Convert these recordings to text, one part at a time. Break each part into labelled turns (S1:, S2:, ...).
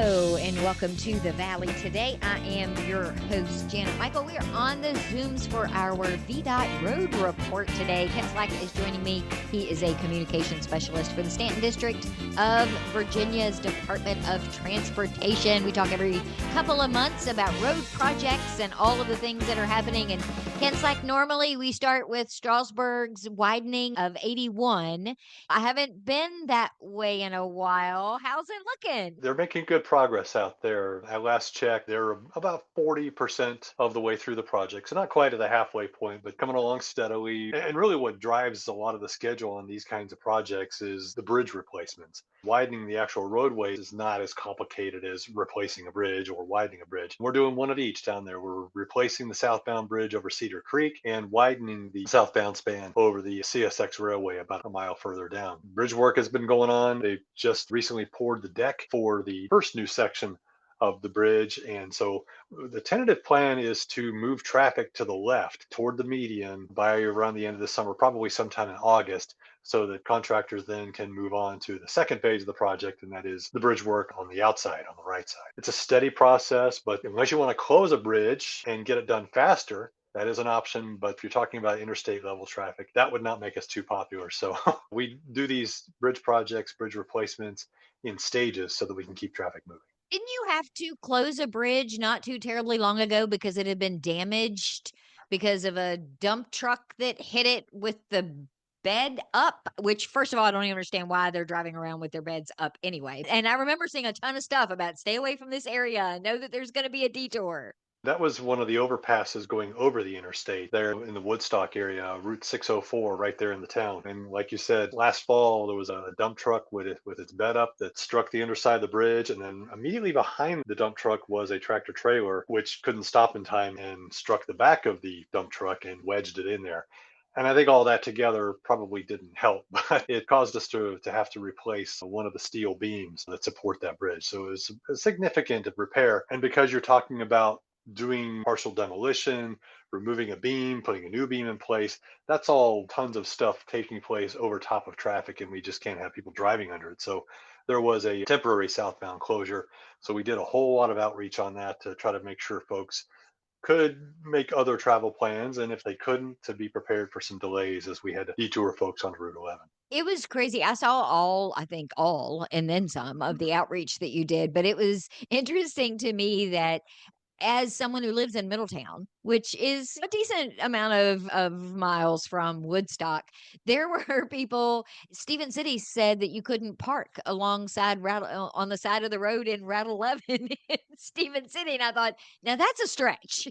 S1: Hello and welcome to the Valley today. I am your host, Janet Michael. We are on the Zooms for our VDOT Road Report today. Ken Slack is joining me. He is a communication specialist for the Stanton District of Virginia's Department of Transportation. We talk every couple of months about road projects and all of the things that are happening. And Ken Slack, normally we start with Strasburg's widening of 81. I haven't been that way in a while. How's it looking?
S2: They're making good progress out there. At last check, they're about 40% of the way through the project. So not quite at the halfway point, but coming along steadily. And really what drives a lot of the schedule on these kinds of projects is the bridge replacements. Widening the actual roadway is not as complicated as replacing a bridge or widening a bridge. We're doing one of each down there. We're replacing the southbound bridge over Cedar Creek and widening the southbound span over the CSX railway about a mile further down. Bridge work has been going on. They just recently poured the deck for the first new section of the bridge. And so the tentative plan is to move traffic to the left toward the median by around the end of the summer, probably sometime in August, so that contractors then can move on to the second phase of the project, and that is the bridge work on the outside, on the right side. It's a steady process, but unless you want to close a bridge and get it done faster, that is an option. But if you're talking about interstate level traffic, that would not make us too popular. So we do these bridge projects, bridge replacements in stages so that we can keep traffic moving.
S1: Didn't you have to close a bridge not too terribly long ago because it had been damaged because of a dump truck that hit it with the bed up? Which, first of all, I don't even understand why they're driving around with their beds up anyway. And I remember seeing a ton of stuff about stay away from this area, know that there's going to be a detour.
S2: That was one of the overpasses going over the interstate there in the Woodstock area, Route 604, right there in the town. And like you said, last fall there was a dump truck with its bed up that struck the underside of the bridge, and then immediately behind the dump truck was a tractor trailer which couldn't stop in time and struck the back of the dump truck and wedged it in there. And I think all that together probably didn't help, but it caused us to have to replace one of the steel beams that support that bridge. So it was a significant repair. And because you're talking about doing partial demolition, removing a beam, putting a new beam in place, that's all tons of stuff taking place over top of traffic, and we just can't have people driving under it. So there was a temporary southbound closure. So we did a whole lot of outreach on that to try to make sure folks could make other travel plans, and if they couldn't, to be prepared for some delays as we had to detour folks on Route 11.
S1: It was crazy. I saw all, I think all, and then some of the outreach that you did, but it was interesting to me that as someone who lives in Middletown, which is a decent amount of miles from Woodstock, there were people. Stephen City said that you couldn't park alongside on the side of the road in Route 11 in Stephen City, and I thought, now that's a stretch.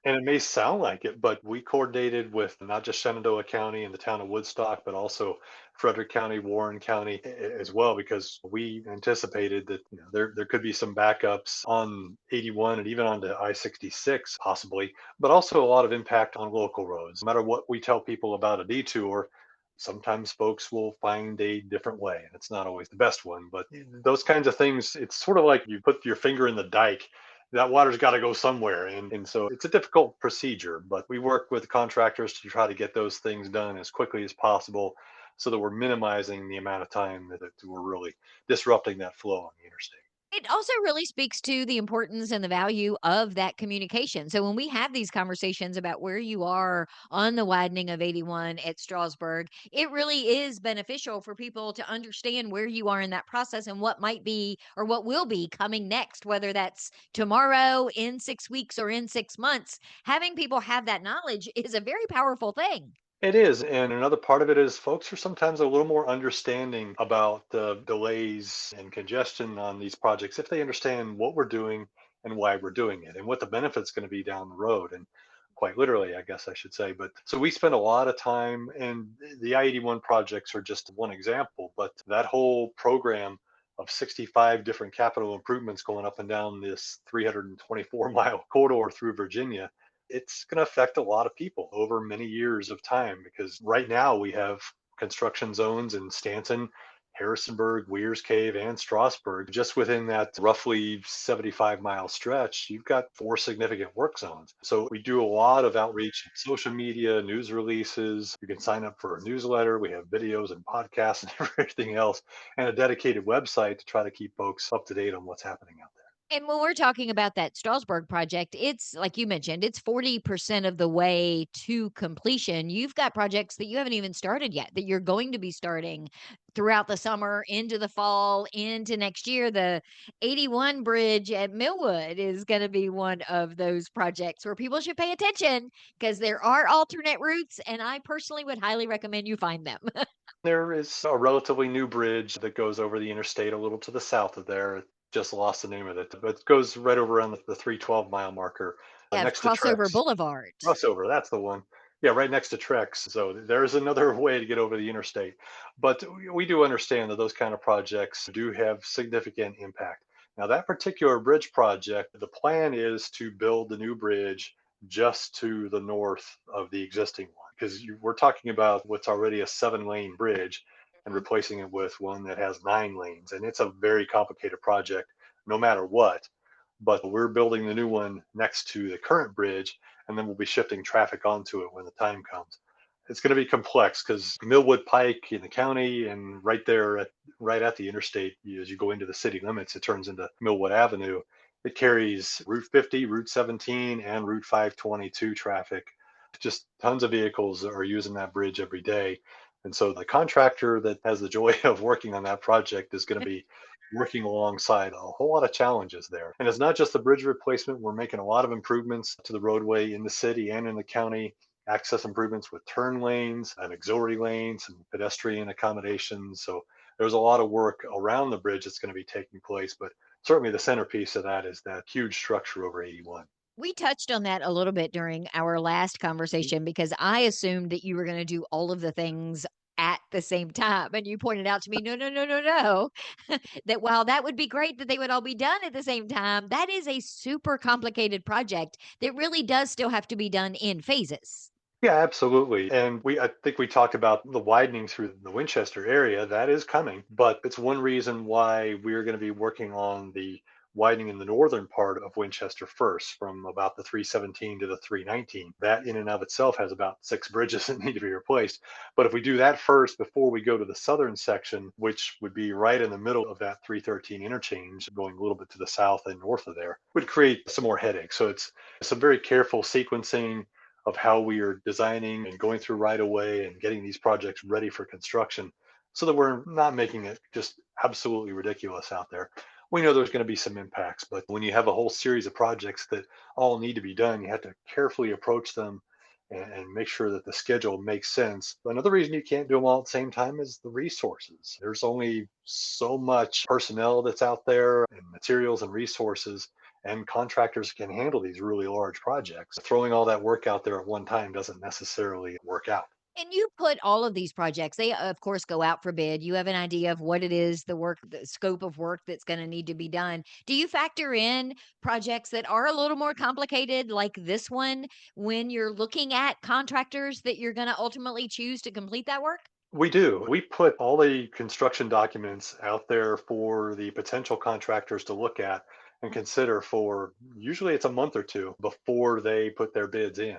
S2: And it may sound like it, but we coordinated with not just Shenandoah County and the town of Woodstock, but also Frederick County, Warren County as well, because we anticipated that there could be some backups on 81 and even onto I-66 possibly, but also a lot of impact on local roads. No matter what we tell people about a detour, sometimes folks will find a different way, and it's not always the best one. But those kinds of things, it's sort of like you put your finger in the dike, that water's got to go somewhere. And so it's a difficult procedure, but we work with contractors to try to get those things done as quickly as possible so that we're minimizing the amount of time that we're really disrupting that flow on the interstate.
S1: It also really speaks to the importance and the value of that communication. So when we have these conversations about where you are on the widening of 81 at Strasburg, it really is beneficial for people to understand where you are in that process and what might be or what will be coming next, whether that's tomorrow, in 6 weeks, or in 6 months. Having people have that knowledge is a very powerful thing.
S2: It is. And another part of it is folks are sometimes a little more understanding about the delays and congestion on these projects if they understand what we're doing and why we're doing it and what the benefit's going to be down the road. And quite literally, I guess I should say. But so we spend a lot of time, and the I-81 projects are just one example, but that whole program of 65 different capital improvements going up and down this 324-mile corridor through Virginia, it's going to affect a lot of people over many years of time, because right now we have construction zones in Stanton Harrisonburg, Weir's Cave, and Strasburg. Just within that roughly 75-mile stretch, you've got four significant work zones. So we do a lot of outreach, social media, news releases. You can sign up for a newsletter. We have videos and podcasts and everything else, and a dedicated website to try to keep folks up to date on what's happening out there.
S1: And when we're talking about that Strasburg project, it's like you mentioned, it's 40% of the way to completion. You've got projects that you haven't even started yet that you're going to be starting throughout the summer, into the fall, into next year. The 81 bridge at Millwood is going to be one of those projects where people should pay attention because there are alternate routes, and I personally would highly recommend you find them.
S2: There is a relatively new bridge that goes over the interstate a little to the south of there. Just lost the name of it, but it goes right over on the 312-mile marker
S1: Have
S2: next to
S1: Crossover
S2: Trex.
S1: Boulevard.
S2: Crossover, that's the one. Yeah, right next to Trex. So there's another way to get over the interstate. But we do understand that those kind of projects do have significant impact. Now, that particular bridge project, the plan is to build the new bridge just to the north of the existing one, because we're talking about what's already a 7-lane bridge and replacing it with one that has 9 lanes. And it's a very complicated project no matter what. But we're building the new one next to the current bridge, and then we'll be shifting traffic onto it when the time comes. It's going to be complex because Millwood Pike in the county and right at the interstate, as you go into the city limits, it turns into Millwood Avenue. It carries Route 50, Route 17, and Route 522 traffic. Just tons of vehicles are using that bridge every day. And so the contractor that has the joy of working on that project is going to be working alongside a whole lot of challenges there. And it's not just the bridge replacement. We're making a lot of improvements to the roadway in the city and in the county, access improvements with turn lanes and auxiliary lanes and pedestrian accommodations. So there's a lot of work around the bridge that's going to be taking place, but certainly the centerpiece of that is that huge structure over 81.
S1: We touched on that a little bit during our last conversation because I assumed that you were going to do all of the things at the same time. And you pointed out to me, no, no, no, no, no, that while that would be great that they would all be done at the same time, that is a super complicated project that really does still have to be done in phases.
S2: Yeah, absolutely. And I think we talked about the widening through the Winchester area. That is coming, but it's one reason why we're going to be working on the widening in the northern part of Winchester first, from about the 317 to the 319. That in and of itself has about 6 bridges that need to be replaced. But if we do that first before we go to the southern section, which would be right in the middle of that 313 interchange, going a little bit to the south and north of there, would create some more headaches. So it's some very careful sequencing of how we are designing and going through right away and getting these projects ready for construction so that we're not making it just absolutely ridiculous out there. We know there's going to be some impacts, but when you have a whole series of projects that all need to be done, you have to carefully approach them and make sure that the schedule makes sense. Another reason you can't do them all at the same time is the resources. There's only so much personnel that's out there and materials and resources, and contractors can handle these really large projects. Throwing all that work out there at one time doesn't necessarily work out.
S1: And you put all of these projects, they of course go out for bid. You have an idea of what it is, the work, the scope of work that's going to need to be done. Do you factor in projects that are a little more complicated, like this one, when you're looking at contractors that you're going to ultimately choose to complete that work?
S2: We do. We put all the construction documents out there for the potential contractors to look at and consider for usually it's a month or two before they put their bids in.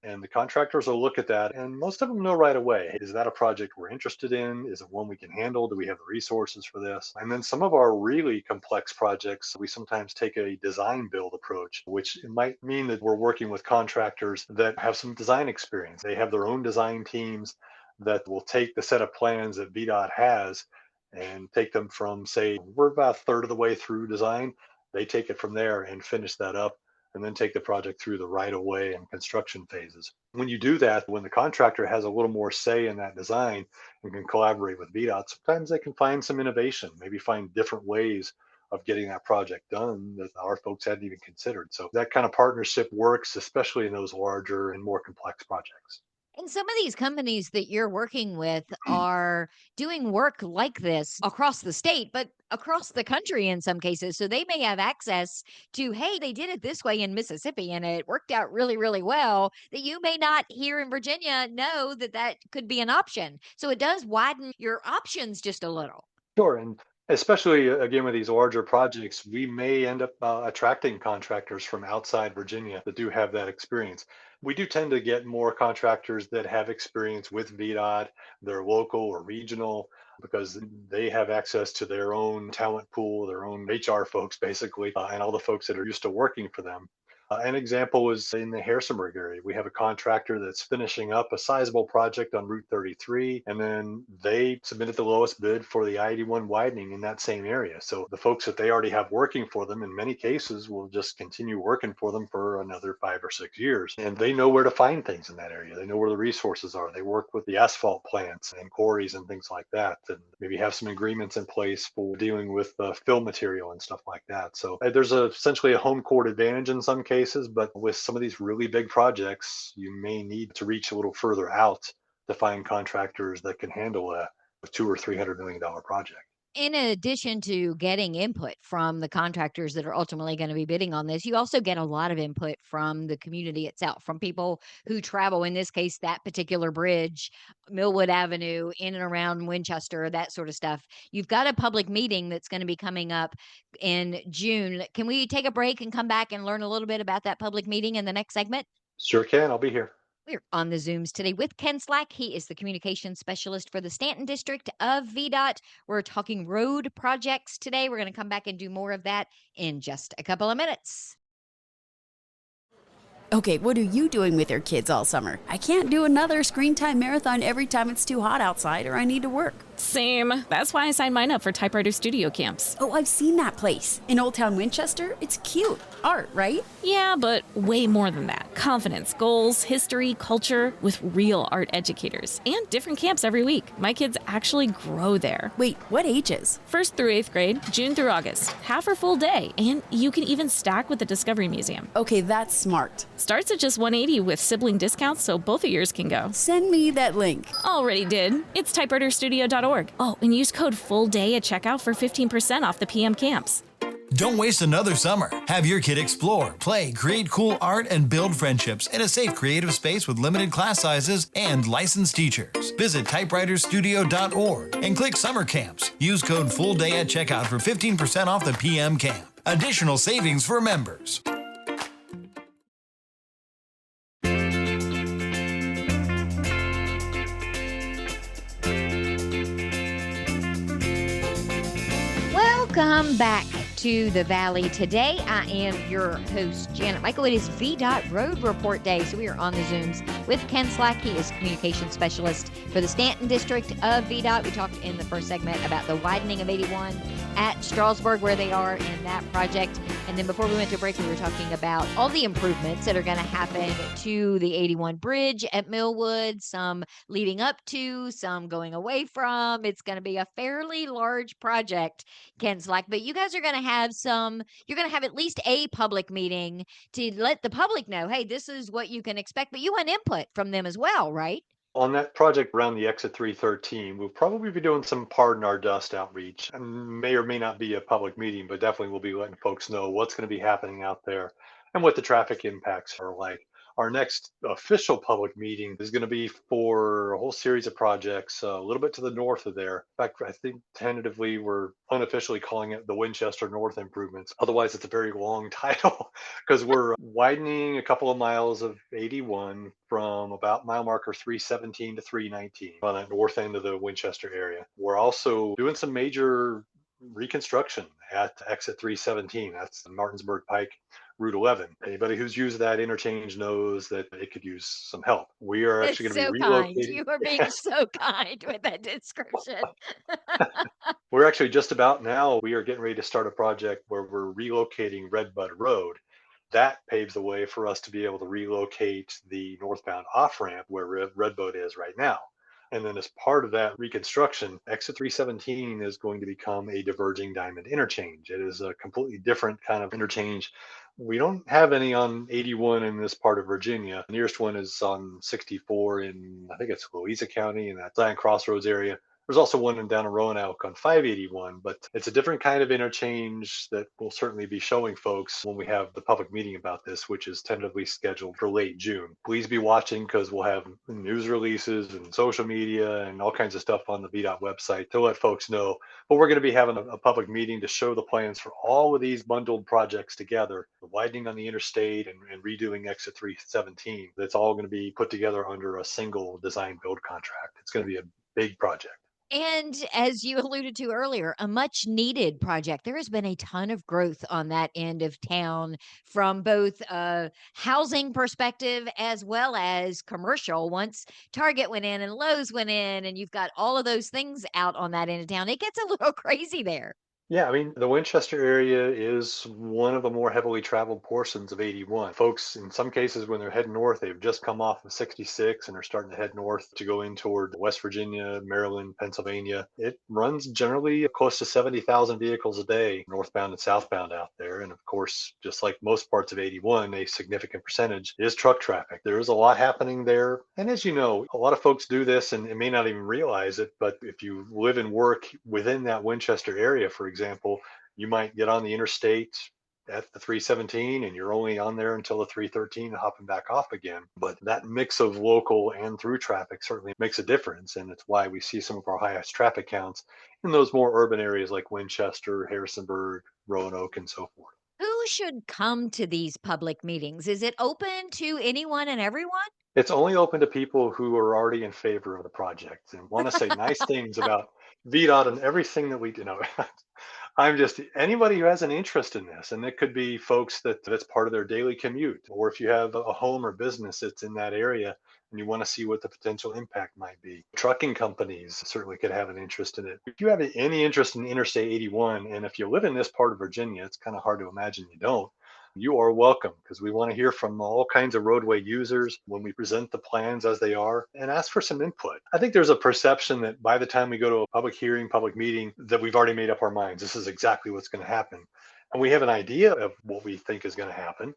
S2: And the contractors will look at that, and most of them know right away, is that a project we're interested in? Is it one we can handle? Do we have the resources for this? And then some of our really complex projects, we sometimes take a design build approach, which it might mean that we're working with contractors that have some design experience. They have their own design teams that will take the set of plans that VDOT has and take them from, say, we're about a third of the way through design. They take it from there and finish that up and then take the project through the right of way and construction phases. When you do that, when the contractor has a little more say in that design and can collaborate with VDOT, sometimes they can find some innovation, maybe find different ways of getting that project done that our folks hadn't even considered. So that kind of partnership works, especially in those larger and more complex projects.
S1: And some of these companies that you're working with are doing work like this across the state, but across the country in some cases. So they may have access to, hey, they did it this way in Mississippi and it worked out really, really well, that you may not here in Virginia know that that could be an option. So it does widen your options just a little.
S2: Sure. And especially again with these larger projects, we may end up attracting contractors from outside Virginia that do have that experience. We do tend to get more contractors that have experience with VDOT, they're local or regional, because they have access to their own talent pool, their own HR folks, basically, and all the folks that are used to working for them. An example is in the Harrisonburg area. We have a contractor that's finishing up a sizable project on Route 33, and then they submitted the lowest bid for the I-81 widening in that same area. So the folks that they already have working for them, in many cases, will just continue working for them for another 5 or 6 years. And they know where to find things in that area. They know where the resources are. They work with the asphalt plants and quarries and things like that, and maybe have some agreements in place for dealing with fill material and stuff like that. So there's essentially a home court advantage in some cases, but with some of these really big projects, you may need to reach a little further out to find contractors that can handle a $200 or $300 million project.
S1: In addition to getting input from the contractors that are ultimately going to be bidding on this, you also get a lot of input from the community itself, from people who travel, in this case, that particular bridge, Millwood Avenue, in and around Winchester, that sort of stuff. You've got a public meeting that's going to be coming up in June. Can we take a break and come back and learn a little bit about that public meeting in the next segment?
S2: Sure can. I'll be here.
S1: We're on the Zooms today with Ken Slack. He is the communications specialist for the Stanton District of VDOT. We're talking road projects today. We're going to come back and do more of that in just a couple of minutes.
S3: Okay, what are you doing with your kids all summer? I can't do another screen time marathon every time it's too hot outside or I need to work.
S4: Same. That's why I signed mine up for Typewriter Studio camps.
S3: Oh, I've seen that place. In Old Town Winchester. It's cute. Art, right?
S4: Yeah, but way more than that. Confidence, goals, history, culture, with real art educators. And different camps every week. My kids actually grow there.
S3: Wait, what ages?
S4: 1st through 8th grade, June through August. Half or full day. And you can even stack with the Discovery Museum.
S3: Okay, that's smart.
S4: Starts at just $180 with sibling discounts, so both of yours can go.
S3: Send me that link.
S4: Already did. It's typewriterstudio.org. Oh, and use code FULLDAY at checkout for 15% off the PM camps.
S5: Don't waste another summer. Have your kid explore, play, create cool art, and build friendships in a safe, creative space with limited class sizes and licensed teachers. Visit typewriterstudio.org and click Summer Camps. Use code FULLDAY at checkout for 15% off the PM camp. Additional savings for members.
S1: Welcome back to the Valley. Today, I am your host, Janet Michael. It is VDOT Road Report Day, so we are on the Zooms with Ken Slack. He is communication specialist for the Stanton District of VDOT. We talked in the first segment about the widening of 81 at Strasburg, where they are in that project. And then before we went to break, we were talking about all the improvements that are going to happen to the 81 bridge at Millwood, some leading up to, some going away from. It's going to be a fairly large project, Ken Slack, but you guys are going to have you're going to have at least a public meeting to let the public know, hey, this is what you can expect, but you want input from them as well, right?
S2: On that project around the exit 313, we'll probably be doing some pardon our dust outreach. And may or may not be a public meeting, but definitely we'll be letting folks know what's going to be happening out there and what the traffic impacts are like. Our next official public meeting is going to be for a whole series of projects a little bit to the north of there. In fact, I think tentatively we're unofficially calling it the Winchester North Improvements. Otherwise, it's a very long title because we're widening a couple of miles of 81 from about mile marker 317 to 319 on that north end of the Winchester area. We're also doing some major reconstruction at exit 317. That's the Martinsburg Pike Route 11. Anybody who's used that interchange knows that it could use some help. We are actually going to be relocating.
S1: You are being so kind with that description.
S2: We're actually just about now, we are getting ready to start a project where we're relocating Redbud Road. That paves the way for us to be able to relocate the northbound off-ramp where Redbud is right now. And then as part of that reconstruction, exit 317 is going to become a diverging diamond interchange. It is a completely different kind of interchange. We don't have any on 81 in this part of Virginia. The nearest one is on 64 in, I think it's Louisa County in that Zion Crossroads area. There's also one down in Roanoke on 581, but it's a different kind of interchange that we'll certainly be showing folks when we have the public meeting about this, which is tentatively scheduled for late June. Please be watching because we'll have news releases and social media and all kinds of stuff on the VDOT website to let folks know. But we're going to be having a public meeting to show the plans for all of these bundled projects together, the widening on the interstate and redoing exit 317. That's all going to be put together under a single design build contract. It's going to be a big project.
S1: And as you alluded to earlier, a much needed project. There has been a ton of growth on that end of town from both a housing perspective as well as commercial. Once Target went in and Lowe's went in, and you've got all of those things out on that end of town, it gets a little crazy there.
S2: Yeah, I mean, the Winchester area is one of the more heavily traveled portions of 81. Folks, in some cases, when they're heading north, they've just come off of 66 and are starting to head north to go in toward West Virginia, Maryland, Pennsylvania. It runs generally close to 70,000 vehicles a day, northbound and southbound out there. And of course, just like most parts of 81, a significant percentage is truck traffic. There is a lot happening there. And as you know, a lot of folks do this and may not even realize it, but if you live and work within that Winchester area, for example, you might get on the interstate at the 317 and you're only on there until the 313 and hopping back off again. But that mix of local and through traffic certainly makes a difference. And it's why we see some of our highest traffic counts in those more urban areas like Winchester, Harrisonburg, Roanoke, and so forth.
S1: Who should come to these public meetings? Is it open to anyone and everyone?
S2: It's only open to people who are already in favor of the project and want to say nice things about VDOT and everything that we do. Know. I'm just anybody who has an interest in this, and it could be folks that's part of their daily commute, or if you have a home or business that's in that area and you want to see what the potential impact might be. Trucking companies certainly could have an interest in it. If you have any interest in Interstate 81, and if you live in this part of Virginia, it's kind of hard to imagine you don't. You are welcome because we want to hear from all kinds of roadway users when we present the plans as they are and ask for some input. I think there's a perception that by the time we go to a public hearing, public meeting, that we've already made up our minds. This is exactly what's going to happen. And we have an idea of what we think is going to happen.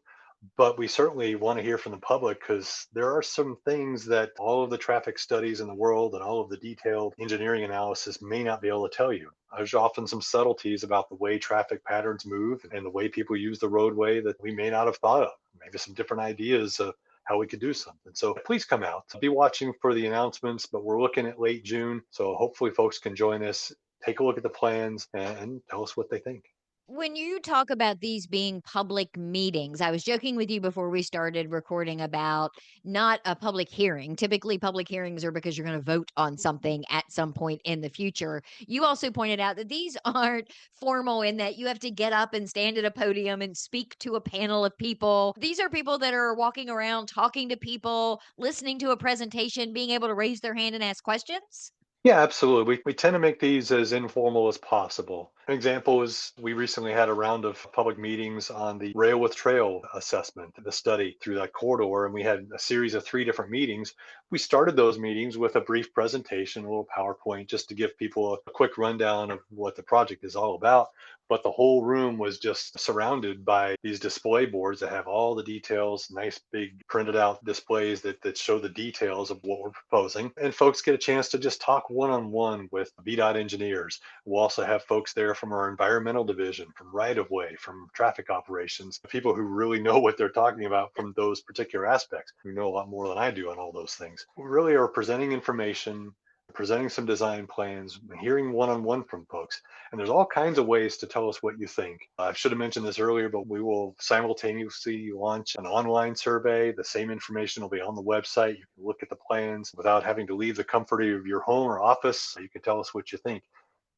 S2: But we certainly want to hear from the public because there are some things that all of the traffic studies in the world and all of the detailed engineering analysis may not be able to tell you. There's often some subtleties about the way traffic patterns move and the way people use the roadway that we may not have thought of. Maybe some different ideas of how we could do something. So please come out. Be watching for the announcements, but we're looking at late June. So hopefully folks can join us, take a look at the plans and tell us what they think.
S1: When you talk about these being public meetings, I was joking with you before we started recording about not a public hearing. Typically, public hearings are because you're going to vote on something at some point in the future. You also pointed out that these aren't formal in that you have to get up and stand at a podium and speak to a panel of people. These are people that are walking around, talking to people, listening to a presentation, being able to raise their hand and ask questions.
S2: Yeah, absolutely. We tend to make these as informal as possible. An example is we recently had a round of public meetings on the Rail with Trail assessment, the study through that corridor, and we had a series of 3 different meetings. We started those meetings with a brief presentation, a little PowerPoint, just to give people a quick rundown of what the project is all about. But the whole room was just surrounded by these display boards that have all the details, nice big printed out displays that show the details of what we're proposing. And folks get a chance to just talk one-on-one with VDOT engineers. We'll also have folks there from our environmental division, from right-of-way, from traffic operations, people who really know what they're talking about from those particular aspects, who know a lot more than I do on all those things. We really are presenting information, presenting some design plans, hearing one-on-one from folks. And there's all kinds of ways to tell us what you think. I should have mentioned this earlier, but we will simultaneously launch an online survey. The same information will be on the website. You can look at the plans without having to leave the comfort of your home or office. You can tell us what you think.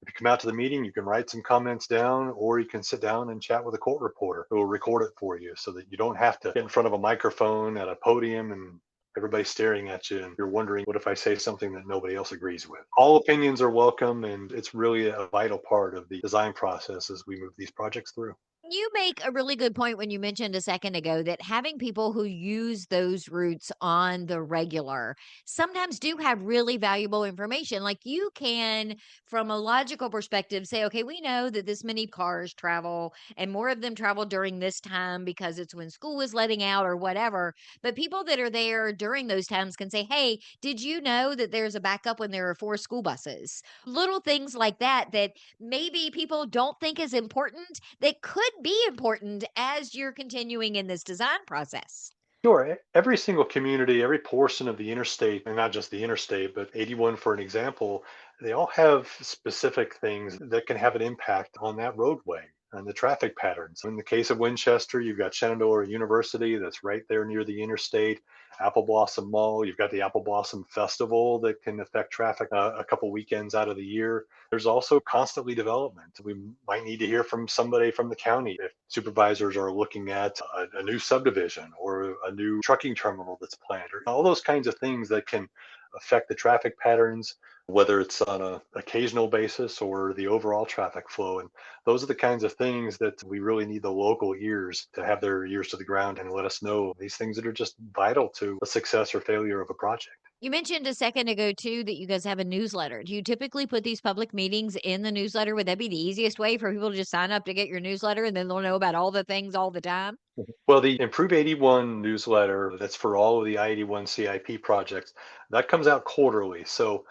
S2: If you come out to the meeting, you can write some comments down, or you can sit down and chat with a court reporter who will record it for you so that you don't have to get in front of a microphone at a podium and everybody's staring at you and you're wondering, what if I say something that nobody else agrees with? All opinions are welcome, and it's really a vital part of the design process as we move these projects through.
S1: You make a really good point when you mentioned a second ago that having people who use those routes on the regular sometimes do have really valuable information. Like you can, from a logical perspective, say, okay, we know that this many cars travel and more of them travel during this time because it's when school is letting out or whatever. But people that are there during those times can say, hey, did you know that there's a backup when there are 4 school buses? Little things like that that maybe people don't think is important that could be important as you're continuing in this design process.
S2: Sure. Every single community, every portion of the interstate, and not just the interstate, but 81 for an example, they all have specific things that can have an impact on that roadway and the traffic patterns. In the case of Winchester, you've got Shenandoah University that's right there near the interstate. Apple Blossom Mall, you've got the Apple Blossom Festival that can affect traffic a couple weekends out of the year. There's also constantly development. We might need to hear from somebody from the county if supervisors are looking at a new subdivision or a new trucking terminal that's planned, or all those kinds of things that can affect the traffic patterns, whether it's on an occasional basis or the overall traffic flow. And those are the kinds of things that we really need the local ears to have their ears to the ground and let us know these things that are just vital to the success or failure of a project.
S1: You mentioned a second ago too that you guys have a newsletter. Do you typically put these public meetings in the newsletter? Would that be the easiest way for people to just sign up to get your newsletter and then they'll know about all the things all the time?
S2: Well, the Improve 81 newsletter, that's for all of the I-81 CIP projects, that comes out quarterly. So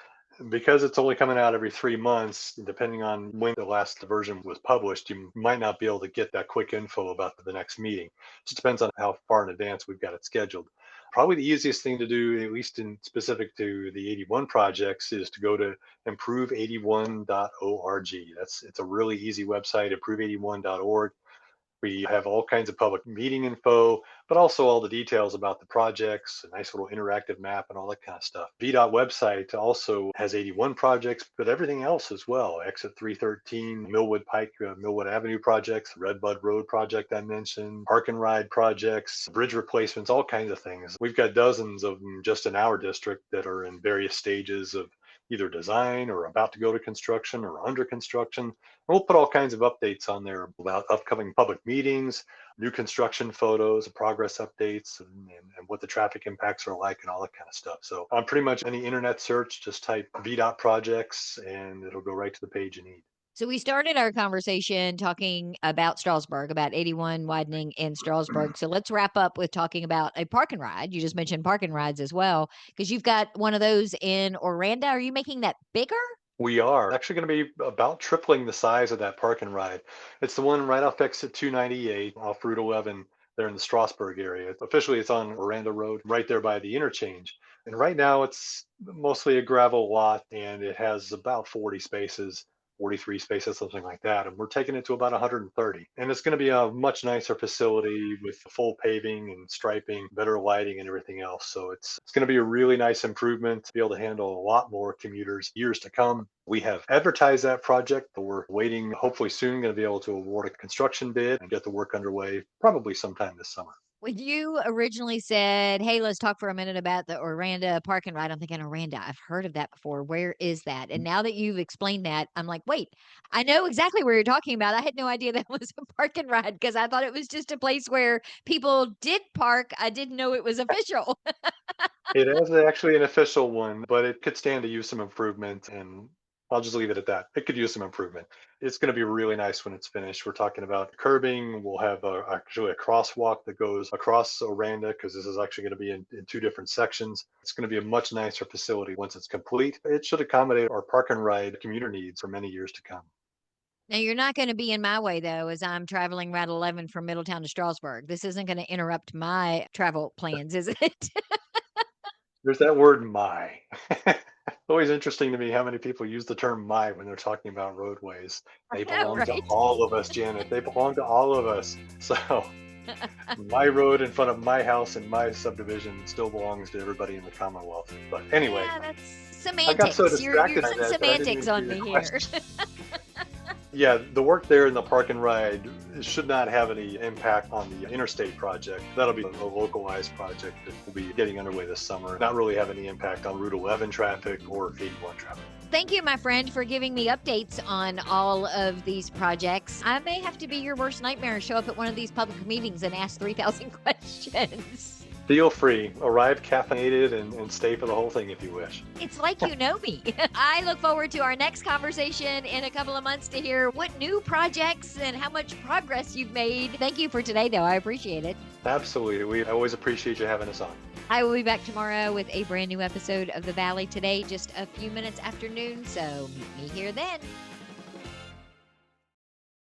S2: because it's only coming out every 3 months, depending on when the last version was published, you might not be able to get that quick info about the next meeting. It depends on how far in advance we've got it scheduled. Probably the easiest thing to do, at least in specific to the 81 projects, is to go to improve81.org. It's a really easy website, improve81.org. We have all kinds of public meeting info, but also all the details about the projects, a nice little interactive map and all that kind of stuff. VDOT website also has 81 projects, but everything else as well. Exit 313, Millwood Pike, Millwood Avenue projects, Redbud Road project I mentioned, park and ride projects, bridge replacements, all kinds of things. We've got dozens of them just in our district that are in various stages of either design or about to go to construction or under construction. We'll put all kinds of updates on there about upcoming public meetings, new construction photos, progress updates, and what the traffic impacts are like and all that kind of stuff. So on pretty much any internet search, just type VDOT projects and it'll go right to the page you need.
S1: So we started our conversation talking about Strasburg, about 81 widening in Strasburg. So let's wrap up with talking about a park and ride. You just mentioned park and rides as well, because you've got one of those in Oranda. Are you making that bigger?
S2: We are actually going to be about tripling the size of that park and ride. It's the one right off exit 298 off Route 11 there in the Strasburg area. Officially, it's on Oranda Road, right there by the interchange. And right now, it's mostly a gravel lot, and it has about 40 spaces. 43 spaces, something like that. And we're taking it to about 130. And it's going to be a much nicer facility with full paving and striping, better lighting and everything else. So it's going to be a really nice improvement to be able to handle a lot more commuters years to come. We have advertised that project, but we're waiting, hopefully soon, going to be able to award a construction bid and get the work underway probably sometime this summer.
S1: When you originally said, hey, let's talk for a minute about the Oranda park and ride, I'm thinking, Oranda, I've heard of that before. Where is that? And now that you've explained that, I'm like, wait, I know exactly where you're talking about. I had no idea that was a park and ride because I thought it was just a place where people did park. I didn't know it was official.
S2: It is actually an official one, but it could stand to use some improvement, and I'll just leave it at that. It could use some improvement. It's going to be really nice when it's finished. We're talking about curbing. We'll have actually a crosswalk that goes across Oranda because this is actually going to be in 2 different sections. It's going to be a much nicer facility once it's complete. It should accommodate our park and ride commuter needs for many years to come.
S1: Now, you're not going to be in my way, though, as I'm traveling Route 11 from Middletown to Strasburg. This isn't going to interrupt my travel plans, is it?
S2: There's that word "my." It's always interesting to me how many people use the term "my" when they're talking about roadways. They belong to
S1: Right.
S2: all of us, Janet. They belong to all of us. So my road in front of my house and my subdivision still belongs to everybody in the Commonwealth. But anyway,
S1: Yeah, that's
S2: I
S1: semantics.
S2: got so
S1: You're
S2: distracted by
S1: using
S2: that I didn't
S1: semantics
S2: even
S1: on
S2: hear
S1: me
S2: your
S1: here.
S2: question. Yeah, the work there in the park and ride it should not have any impact on the interstate project. That'll be a localized project that will be getting underway this summer. Not really have any impact on Route 11 traffic or 81 traffic.
S1: Thank you, my friend, for giving me updates on all of these projects. I may have to be your worst nightmare and show up at one of these public meetings and ask 3,000 questions.
S2: Feel free. Arrive caffeinated and stay for the whole thing if you wish.
S1: It's like you know me. I look forward to our next conversation in a couple of months to hear what new projects and how much progress you've made. Thank you for today, though. I appreciate it.
S2: Absolutely. I always appreciate you having us on.
S1: I will be back tomorrow with a brand new episode of The Valley Today, just a few minutes after noon, so meet me here then.